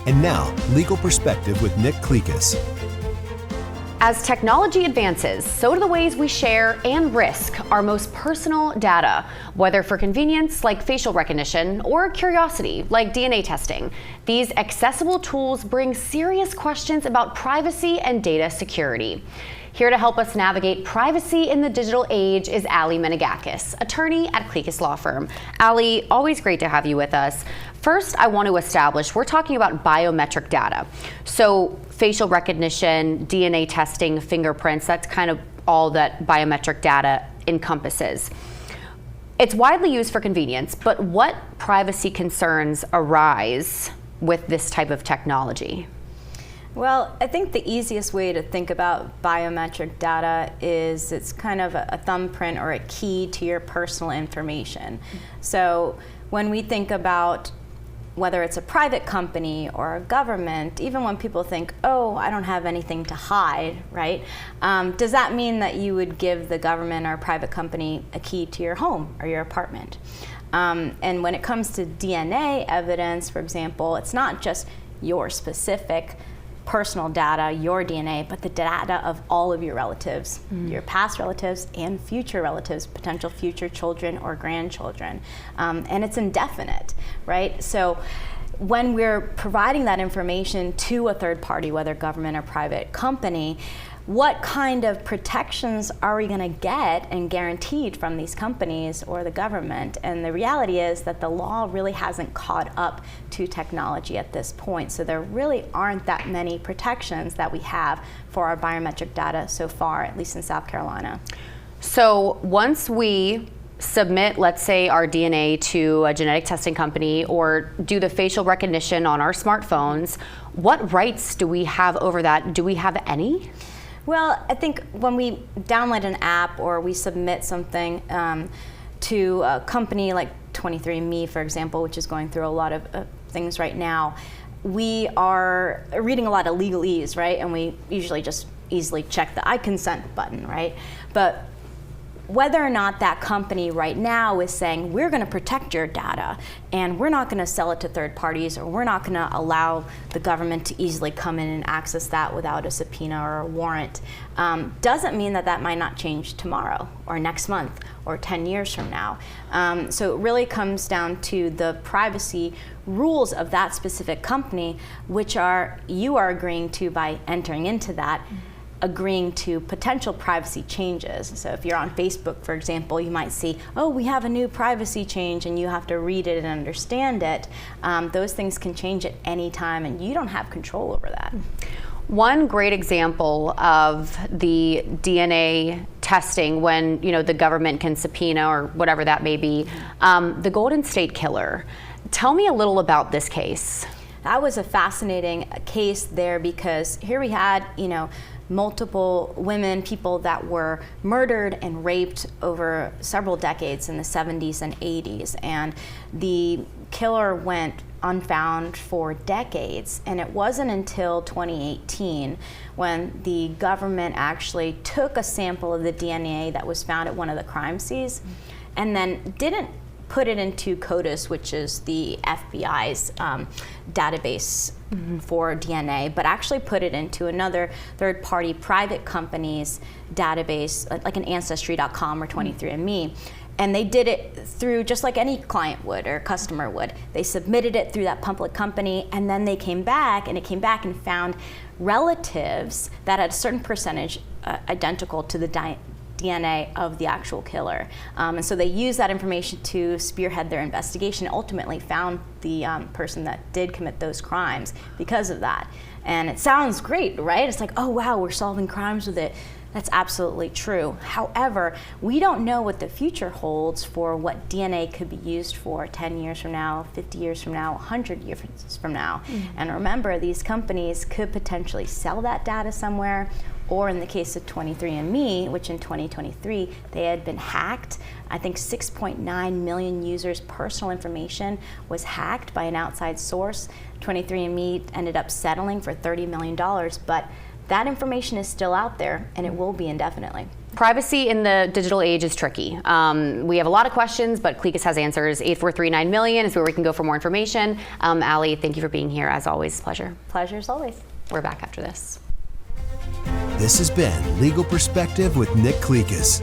And now, Legal Perspective with Nick Clekis. As technology advances, so do the ways we share and risk our most personal data, whether for convenience like facial recognition or curiosity like DNA testing. These accessible tools bring serious questions about privacy and data security. Here to help us navigate privacy in the digital age is Allie Menegakis, attorney at Clekis Law Firm. Allie, always great to have you with us. First, I want to establish, we're talking about biometric data. So facial recognition, DNA testing, fingerprints, that's kind of all that biometric data encompasses. It's widely used for convenience, but what privacy concerns arise with this type of technology? Well, I think the easiest way to think about biometric data is it's kind of a thumbprint or a key to your personal information. So when we think about whether it's a private company or a government, even when people think, oh, I don't have anything to hide, right? Does that mean that you would give the government or a private company a key to your home or your apartment? And when it comes to DNA evidence, for example, it's not just your specific personal data, your DNA, but the data of all of your relatives, your past relatives and future relatives, potential future children or grandchildren. And it's indefinite, right? So when we're providing that information to a third party, whether government or private company, what kind of protections are we going to get and guaranteed from these companies or the government? And the reality is that the law really hasn't caught up to technology at this point. So there really aren't that many protections that we have for our biometric data so far, at least in South Carolina. So once we submit, let's say, our DNA to a genetic testing company or do the facial recognition on our smartphones, what rights do we have over that? Do we have any? Well, I think when we download an app or we submit something to a company like 23andMe, for example, which is going through a lot of things right now, we are reading a lot of legalese, right? And we usually just easily check the I consent button, right? But whether or not that company right now is saying, we're going to protect your data and we're not going to sell it to third parties, or we're not going to allow the government to easily come in and access that without a subpoena or a warrant, doesn't mean that that might not change tomorrow or next month or 10 years from now. So it really comes down to the privacy rules of that specific company, which you are agreeing to by entering into that, agreeing to potential privacy changes. So if you're on Facebook, for example, you might see, oh, we have a new privacy change, and you have to read it and understand it. Those things can change at any time, and you don't have control over that. One great example of the DNA testing when the government can subpoena or whatever that may be, the Golden State Killer. Tell me a little about this case. That was a fascinating case there because here we had, multiple women, people that were murdered and raped over several decades in the 70s and 80s. And the killer went unfound for decades. And it wasn't until 2018 when the government actually took a sample of the DNA that was found at one of the crime scenes and then didn't put it into CODIS, which is the FBI's database for DNA, but actually put it into another third-party private company's database, like an Ancestry.com or 23andMe. And they did it through just like any client would or customer would. They submitted it through that public company, and then they came back, and it came back and found relatives that had a certain percentage identical to the DNA of the actual killer. And so they used that information to spearhead their investigation, ultimately found the person that did commit those crimes because of that. And it sounds great, right? It's like, oh wow, we're solving crimes with it. That's absolutely true. However, we don't know what the future holds for what DNA could be used for 10 years from now, 50 years from now, 100 years from now. And remember, these companies could potentially sell that data somewhere, or in the case of 23andMe, which in 2023, they had been hacked. I think 6.9 million users' personal information was hacked by an outside source. 23andMe ended up settling for $30 million, but that information is still out there, and it will be indefinitely. Privacy in the digital age is tricky. We have a lot of questions, but Clekis has answers. 843-9 million is where we can go for more information. Allie, thank you for being here. As always, pleasure. Pleasure as always. We're back after this. This has been Legal Perspective with Nick Clekis.